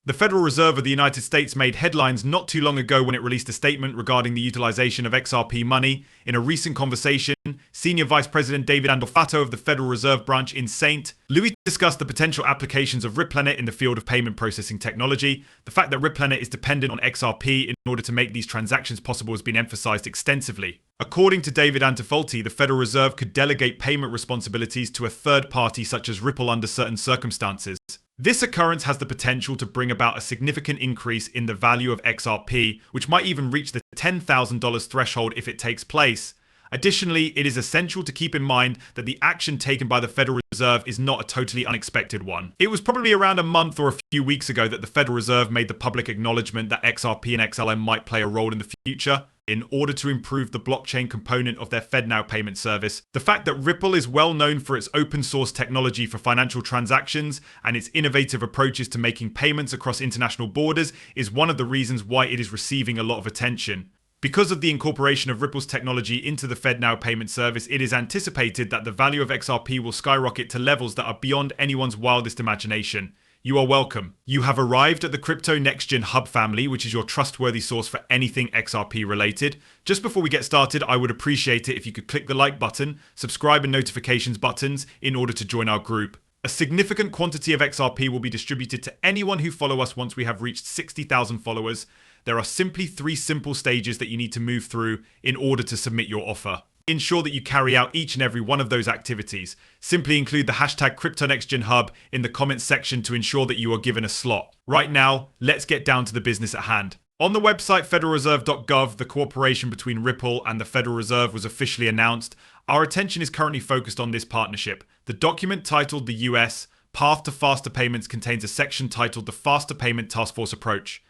The Federal Reserve of the United States made headlines not too long ago when it released a statement regarding the utilization of XRP money. In a recent conversation, Senior Vice President David Andolfato of the Federal Reserve branch in St. Louis discussed the potential applications of RipPlanet in the field of payment processing technology. The fact that RipPlanet is dependent on XRP in order to make these transactions possible has been emphasized extensively. According to David Andolfato, the Federal Reserve could delegate payment responsibilities to a third party such as Ripple under certain circumstances. This occurrence has the potential to bring about a significant increase in the value of XRP, which might even reach the $10,000 threshold if it takes place. Additionally, it is essential to keep in mind that the action taken by the Federal Reserve is not a totally unexpected one. It was probably around a month or a few weeks ago that the Federal Reserve made the public acknowledgement that XRP and XLM might play a role in the future in order to improve the blockchain component of their FedNow payment service. The fact that Ripple is well known for its open source technology for financial transactions and its innovative approaches to making payments across international borders is one of the reasons why it is receiving a lot of attention. Because of the incorporation of Ripple's technology into the FedNow payment service, it is anticipated that the value of XRP will skyrocket to levels that are beyond anyone's wildest imagination. You are welcome. You have arrived at the Crypto Next Gen Hub family, which is your trustworthy source for anything XRP related. Just before we get started, I would appreciate it if you could click the like button, subscribe and notifications buttons in order to join our group. A significant quantity of XRP will be distributed to anyone who follow us once we have reached 60,000 followers. There are simply 3 simple stages that you need to move through in order to submit your offer. Ensure that you carry out each and every one of those activities. Simply include the hashtag CryptoNextGenHub in the comments section to ensure that you are given a slot. Right now, let's get down to the business at hand. On the website federalreserve.gov, the cooperation between Ripple and the Federal Reserve was officially announced. Our attention is currently focused on this partnership. The document titled the US Path to Faster Payments contains a section titled the Faster Payment Task Force Approach,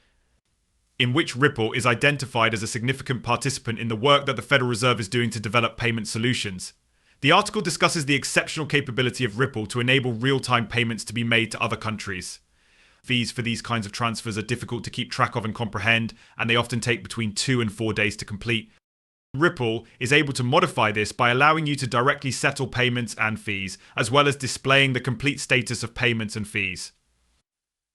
in which Ripple is identified as a significant participant in the work that the Federal Reserve is doing to develop payment solutions. The article discusses the exceptional capability of Ripple to enable real-time payments to be made to other countries. Fees for these kinds of transfers are difficult to keep track of and comprehend, and they often take between 2 and 4 days to complete. Ripple is able to modify this by allowing you to directly settle payments and fees, as well as displaying the complete status of payments and fees.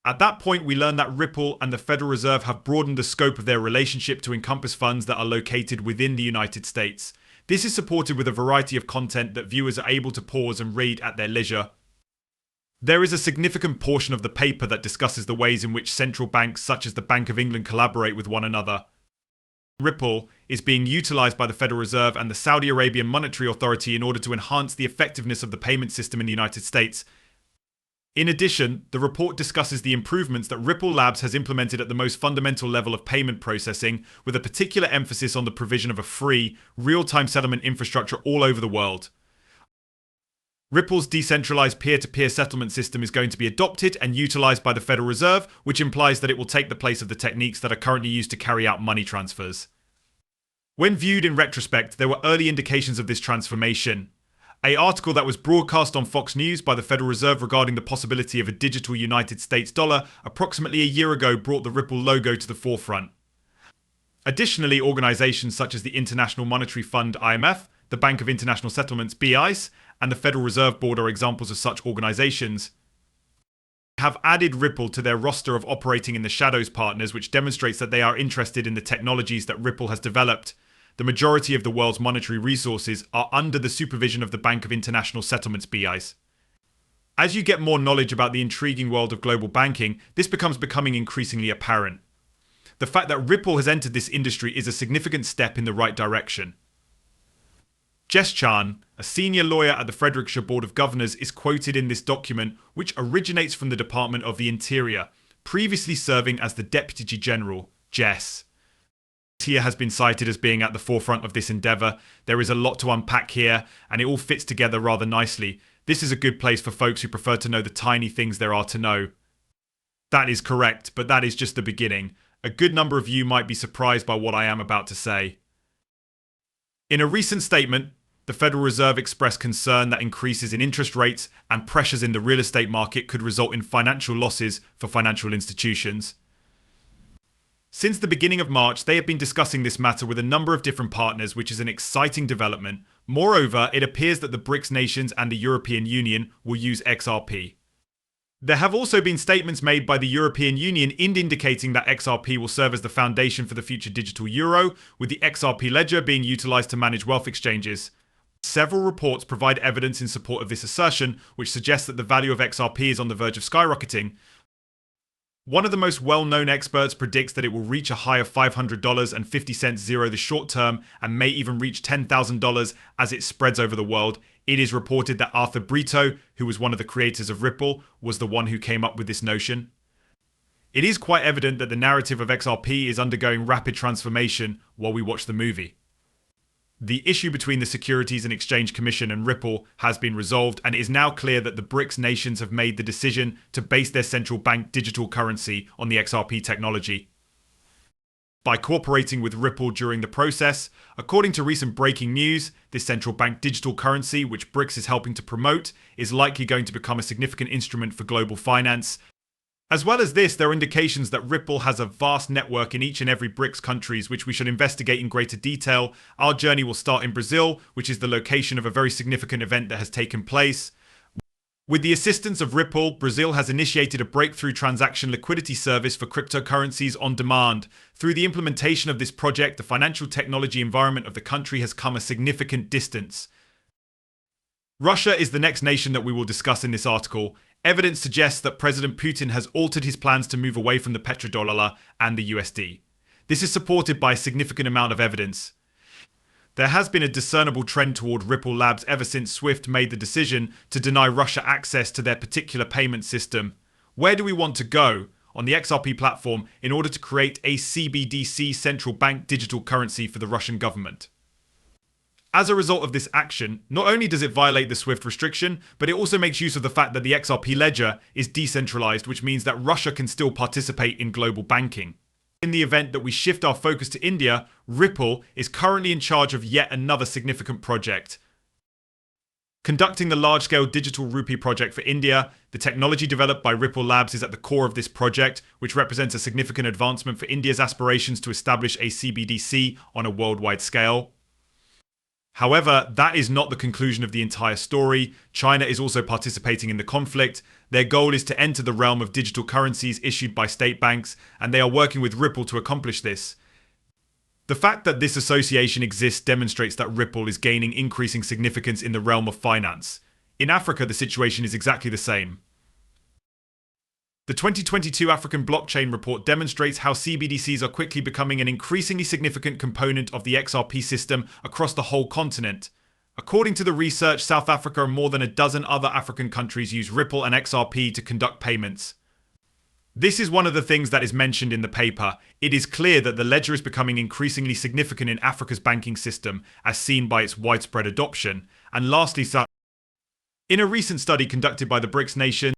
At that point, we learned that Ripple and the Federal Reserve have broadened the scope of their relationship to encompass funds that are located within the United States. This is supported with a variety of content that viewers are able to pause and read at their leisure. There is a significant portion of the paper that discusses the ways in which central banks such as the Bank of England collaborate with one another. Ripple is being utilized by the Federal Reserve and the Saudi Arabian Monetary Authority in order to enhance the effectiveness of the payment system in the United States. In addition, the report discusses the improvements that Ripple Labs has implemented at the most fundamental level of payment processing, with a particular emphasis on the provision of a free, real-time settlement infrastructure all over the world. Ripple's decentralized peer-to-peer settlement system is going to be adopted and utilized by the Federal Reserve, which implies that it will take the place of the techniques that are currently used to carry out money transfers. When viewed in retrospect, there were early indications of this transformation. An article that was broadcast on Fox News by the Federal Reserve regarding the possibility of a digital United States dollar approximately a year ago brought the Ripple logo to the forefront. Additionally, organizations such as the International Monetary Fund (IMF), the Bank of International Settlements (BICE), and the Federal Reserve Board are examples of such organizations. Have added Ripple to their roster of operating in the shadows partners, which demonstrates that they are interested in the technologies that Ripple has developed. The majority of the world's monetary resources are under the supervision of the Bank of International Settlements (BICE). As you get more knowledge about the intriguing world of global banking, this becomes increasingly apparent. The fact that Ripple has entered this industry is a significant step in the right direction. Jess Chan, a senior lawyer at the Frederickshire Board of Governors, is quoted in this document, which originates from the Department of the Interior, previously serving as the Deputy General. Jess here has been cited as being at the forefront of this endeavour. There is a lot to unpack here, and it all fits together rather nicely. This is a good place for folks who prefer to know the tiny things there are to know. That is correct, but that is just the beginning. A good number of you might be surprised by what I am about to say. In a recent statement, the Federal Reserve expressed concern that increases in interest rates and pressures in the real estate market could result in financial losses for financial institutions. Since the beginning of March, they have been discussing this matter with a number of different partners, which is an exciting development. Moreover, it appears that the BRICS nations and the European Union will use XRP. There have also been statements made by the European Union indicating that XRP will serve as the foundation for the future digital euro, with the XRP ledger being utilized to manage wealth exchanges. Several reports provide evidence in support of this assertion, which suggests that the value of XRP is on the verge of skyrocketing. One of the most well-known experts predicts that it will reach a high of $500.50 the short term and may even reach $10,000 as it spreads over the world. It is reported that Arthur Brito, who was one of the creators of Ripple, was the one who came up with this notion. It is quite evident that the narrative of XRP is undergoing rapid transformation while we watch the movie. The issue between the Securities and Exchange Commission and Ripple has been resolved, and it is now clear that the BRICS nations have made the decision to base their central bank digital currency on the XRP technology. By cooperating with Ripple during the process, according to recent breaking news, this central bank digital currency, which BRICS is helping to promote, is likely going to become a significant instrument for global finance. As well as this, there are indications that Ripple has a vast network in each and every BRICS countries, which we should investigate in greater detail. Our journey will start in Brazil, which is the location of a very significant event that has taken place. With the assistance of Ripple, Brazil has initiated a breakthrough transaction liquidity service for cryptocurrencies on demand. Through the implementation of this project, the financial technology environment of the country has come a significant distance. Russia is the next nation that we will discuss in this article. Evidence suggests that President Putin has altered his plans to move away from the petrodollar and the USD. This is supported by a significant amount of evidence. There has been a discernible trend toward Ripple Labs ever since SWIFT made the decision to deny Russia access to their particular payment system. Where do we want to go on the XRP platform in order to create a CBDC central bank digital currency for the Russian government? As a result of this action, not only does it violate the SWIFT restriction, but it also makes use of the fact that the XRP ledger is decentralized, which means that Russia can still participate in global banking. In the event that we shift our focus to India, Ripple is currently in charge of yet another significant project. Conducting the large-scale digital rupee project for India, the technology developed by Ripple Labs is at the core of this project, which represents a significant advancement for India's aspirations to establish a CBDC on a worldwide scale. However, that is not the conclusion of the entire story. China is also participating in the conflict. Their goal is to enter the realm of digital currencies issued by state banks, and they are working with Ripple to accomplish this. The fact that this association exists demonstrates that Ripple is gaining increasing significance in the realm of finance. In Africa, the situation is exactly the same. The 2022 African Blockchain Report demonstrates how CBDCs are quickly becoming an increasingly significant component of the XRP system across the whole continent. According to the research, South Africa and more than a dozen other African countries use Ripple and XRP to conduct payments. This is one of the things that is mentioned in the paper. It is clear that the ledger is becoming increasingly significant in Africa's banking system, as seen by its widespread adoption. And lastly, in a recent study conducted by the BRICS nations,